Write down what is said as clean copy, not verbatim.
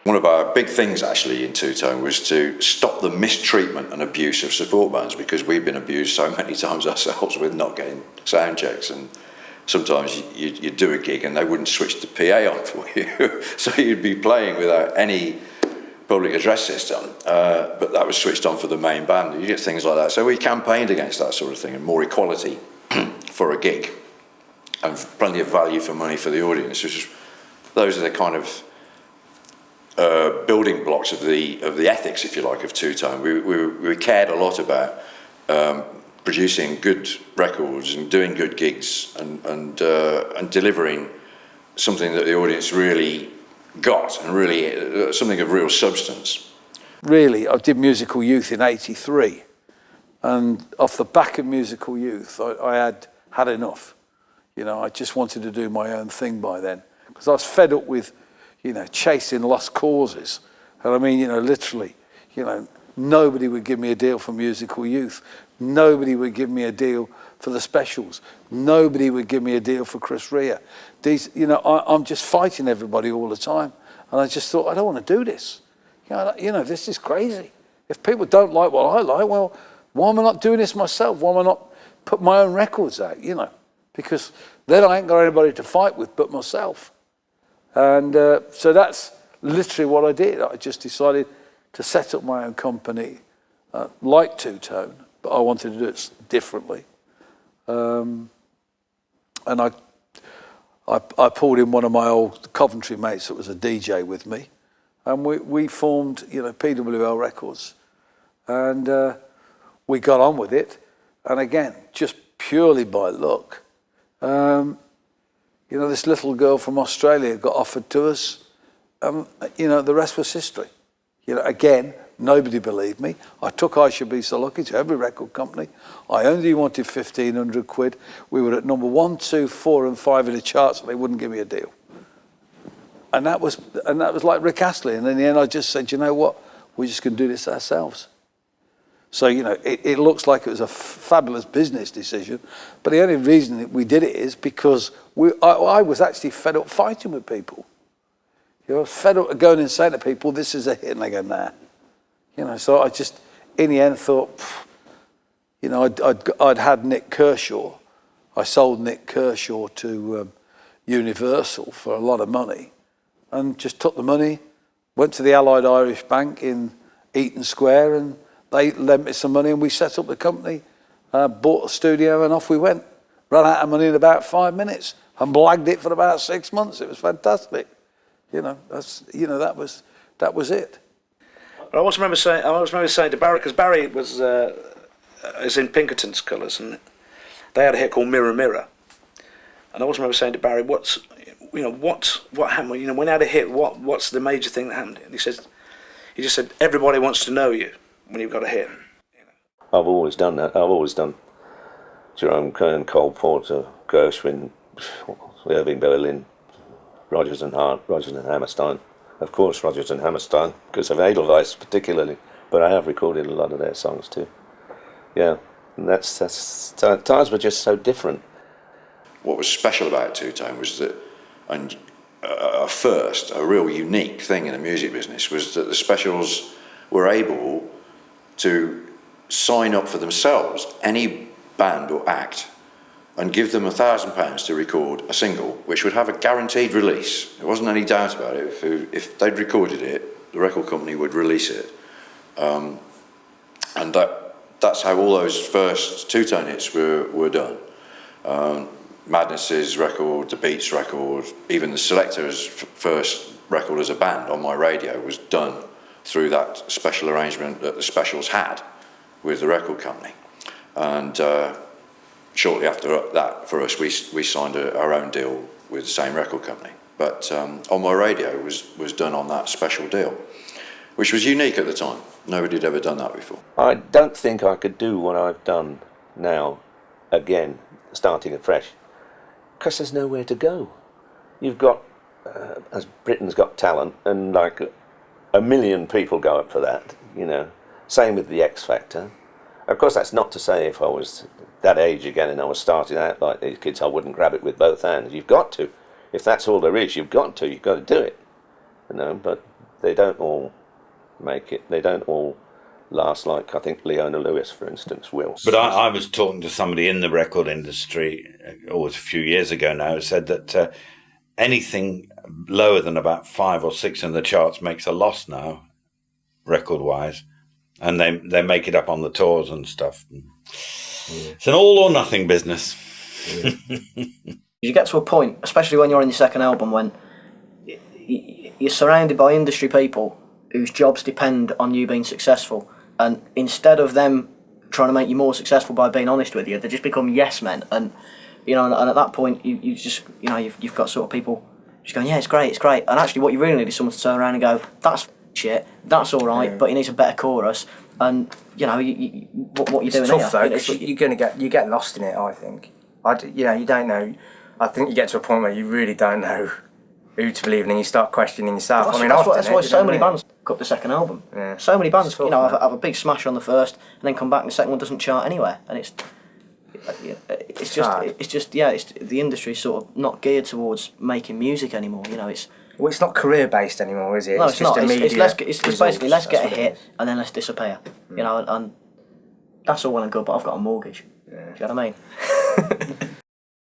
One of our big things actually in Two Tone was to stop the mistreatment and abuse of support bands, because we've been abused so many times ourselves with not getting sound checks, and sometimes you'd do a gig and they wouldn't switch the PA on for you, so you'd be playing without any public address system, but that was switched on for the main band. You get things like that. So we campaigned against that sort of thing, and more equality for a gig, and plenty of value for money for the audience. Those are the kind of building blocks of the ethics, if you like, of Two Tone. We cared a lot about producing good records and doing good gigs, and delivering something that the audience really got, and really something of real substance. Really, I did Musical Youth in '83, and off the back of Musical Youth, I had enough. You know, I just wanted to do my own thing by then, because I was fed up with, you know, chasing lost causes. And I mean, you know, literally, you know, nobody would give me a deal for Musical Youth. Nobody would give me a deal for the Specials. Nobody would give me a deal for Chris Rea. These, you know, I'm just fighting everybody all the time. And I just thought, I don't want to do this. You know, this is crazy. If people don't like what I like, well, why am I not doing this myself? Why am I not put my own records out, you know? Because then I ain't got anybody to fight with but myself. And so that's literally what I did. I just decided to set up my own company, like Two Tone, but I wanted to do it differently. And I pulled in one of my old Coventry mates that was a DJ with me, and we formed, you know, PWL Records, and we got on with it. And again, just purely by luck, you know, this little girl from Australia got offered to us. You know, the rest was history. You know, again, nobody believed me. I took I Should Be So Lucky to every record company. I only wanted 1,500 quid. We were at number 1, 2, 4, and 5 in the charts, and they wouldn't give me a deal. And that was like Rick Astley. And in the end, I just said, you know what? We're just going to do this ourselves. So, you know, it looks like it was a fabulous business decision, but the only reason that we did it is because I was actually fed up fighting with people. You know, I was fed up going and saying to people, this is a hit, and they go, nah. You know, so I just, in the end, thought, you know, I'd had Nick Kershaw. I sold Nick Kershaw to Universal for a lot of money, and just took the money, went to the Allied Irish Bank in Eaton Square, and they lent me some money, and we set up the company, bought a studio, and off we went. Ran out of money in about 5 minutes, and blagged it for about 6 months. It was fantastic. You know, that was it. I always remember saying to Barry, because Barry was is in Pinkerton's Colours, and they had a hit called Mirror Mirror, and I always remember saying to Barry, what happened? You know, when I had a hit, what's the major thing that happened? And he just said, everybody wants to know you when you've got a hit. You know. I've always done that. I've always done Jerome Kern, Cole Porter, Gershwin, Irving Berlin, Rodgers and Hart, Rodgers and Hammerstein. Of course, Rodgers and Hammerstein, because of Edelweiss particularly, but I have recorded a lot of their songs too. Yeah, and that's times were just so different. What was special about Two Tone was that, and a real unique thing in the music business, was that the Specials were able to sign up for themselves any band or act and give them £1,000 to record a single, which would have a guaranteed release. There wasn't any doubt about it. If they'd recorded it, the record company would release it. And that's how all those first Two Tone hits were done. Madness's record, the Beats record, even the Selector's first record as a band on my radio was done through that special arrangement that the Specials had with the record company. And shortly after that, for us, we signed our own deal with the same record company. But On My Radio was done on that special deal, which was unique at the time. Nobody had ever done that before. I don't think I could do what I've done now again, starting afresh, because there's nowhere to go. You've got, as Britain's Got Talent, and like a million people go up for that, you know. Same with the X Factor. Of course, that's not to say if I was that age again and I was starting out like these kids, I wouldn't grab it with both hands. You've got to. If that's all there is, you've got to do it. You know, but They don't all make it. They don't all last like I think Leona Lewis, for instance, will. But I was talking to somebody in the record industry, it was a few years ago now, who said that anything lower than about 5 or 6 in the charts makes a loss now, record-wise, and they make it up on the tours and stuff. It's an all or nothing business. You get to a point, especially when you're on your second album, when you're surrounded by industry people whose jobs depend on you being successful, and instead of them trying to make you more successful by being honest with you, they just become yes men. And and at that point, you just you've got sort of people just going, yeah, it's great, and actually what you really need is someone to turn around and go, that's shit, that's all right, but you need a better chorus. And what you're doing tough here, though, because you get lost in it. I think you don't know. I think you get to a point where you really don't know who to believe in, and you start questioning yourself. That's why so many bands cut the second album. Yeah. So many bands, tough, have a big smash on the first, and then come back and the second one doesn't chart anywhere, and it's the industry's sort of not geared towards making music anymore. It's not career based anymore, is it? No, it's just not. It's basically let's get a hit is. and then let's disappear. And that's all well and good, but I've got a mortgage. Yeah. Do you know what I mean?